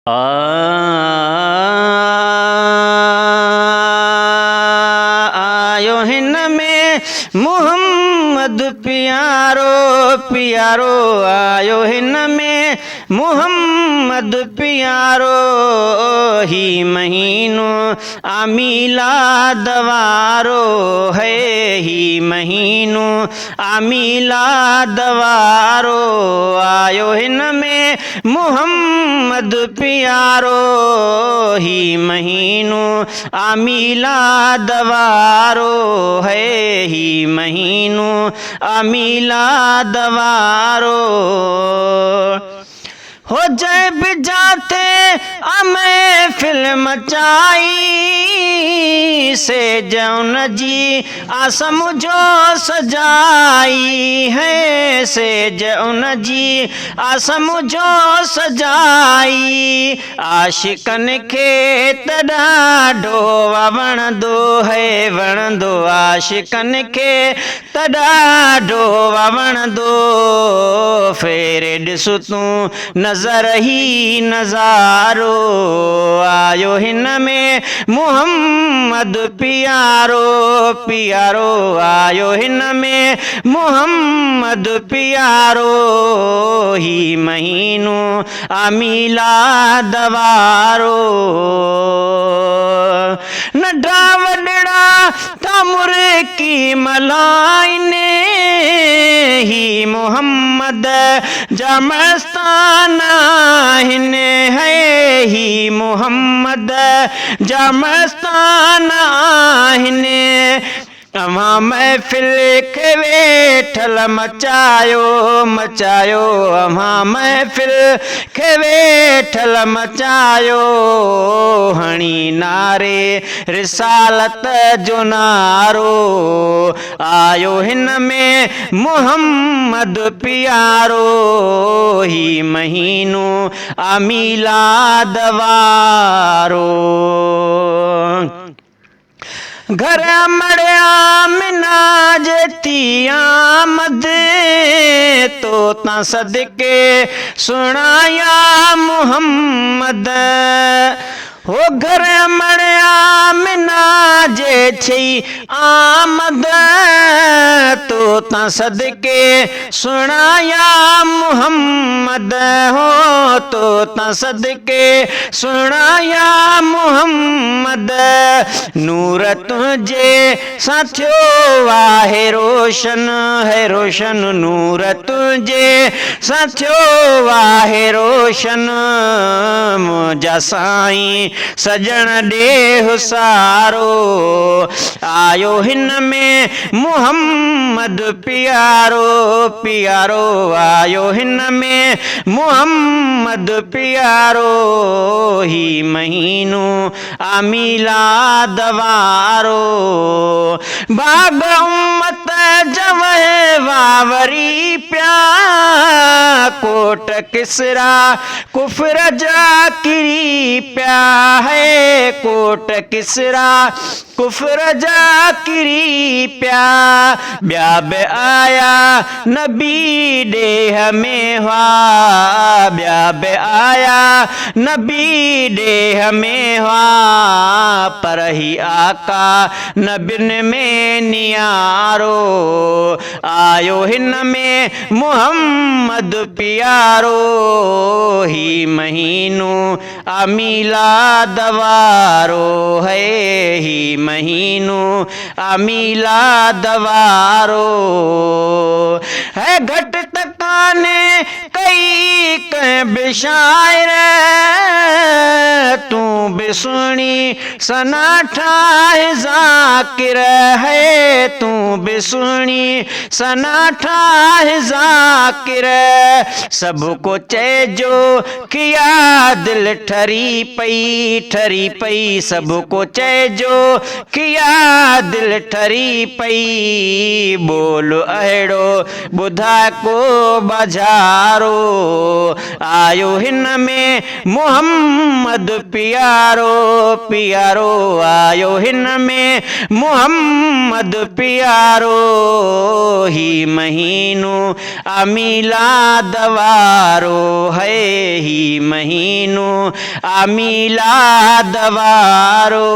आयो हिन में मोहम्मद प्यारो प्यारो, आयो हिन में मोहम्मद प्यारो, ही महीनो आमीलाद वारो है, ही महीनो आमीलाद वारो, आयो हिन में मोहम्मद प्यारो, ही महीनो आमीलाद वारो है, ही महीनो आमीलाद वारो। हो जाए बिजाते अमें फिल्म चाई से जौन जी आसम जो सजाई है, से जौन जी आसम जो सजाई, आशिकन के तॾाढो वणंदो है वणंदो, आशिकन के तॾाढो वणंदो, फेरे ॾिस तूं नजर ही नजारो, आयो हिन में मोहम्मद प्यारो प्यारो, आयो हिन में मोहम्मद प्यारो, ही महीनो आमीलाद वारो। नंढा वॾड़ा तामुर की मलाइने, ही मोहम्मद जा मस्ताना हिन है, ही मोहम्मद जा मस्ताना हिन, अमां महफिल खे वेठल मचायो मचायो, अमां महफिल खे वेठल मचायो, हणी नारे रिसालत जो नारो, आयो हिन में मोहम्मद प्यारो, ही महीनो आमीलाद वारो। घर मड़िया मिनाज थी आमद, तो ता सदके सुनाया मोहम्मद, हो घर मड़िया मिनाज थी आमद, तो ता सदके सुनाया मोहम्मद, हो तो ता सदके सुनाया मोहम्मद, नूर तुझे साथियो आहे रोशन है रोशन, नूर तुझे साथियो आहे रोशन, मुंहिंजा साईं सजण ॾे हुसारो, आयो हिन में मोहम्मद प्यारो प्यारो, आयो हिन में मोहम्मद प्यारो, ही महीनो आमीलाद वारो, बाग उम्मत जवहे वावरी प्या, कोट किसरा कुफर जा किरी प्या है, कोट किसरा कुफर जा किरी प्या, ॿिया बि आया नबी ॾेह में हुआ, ॿिया बि आया नबी ॾेह में हुआ, पर ही आका नबिन में नियारो, आयो हिन में मोहम्मद प्यारो, ही महीनो आमीलाद वारो है, ही महीनो आमीलाद वारो है। घट तकाने कई कंहिं बि शाइर, तूं बि सुहिणी सनाठा ज़ाकिर है, तूं बि सुहिणी सनाठा ज़ाकिर, सब को चइजो किया दिल ठरी पई, सब को चइजो किया दिल ठरी पई, बोल अहिड़ो ॿुधा को बाज़ारो, आयो हिन में मोहम्मद प्यारो प्यारो आयो हिन में मोहम्मद प्यारो ही महीनो अमीलाद वारो है ही महीनो अमीलाद वारो।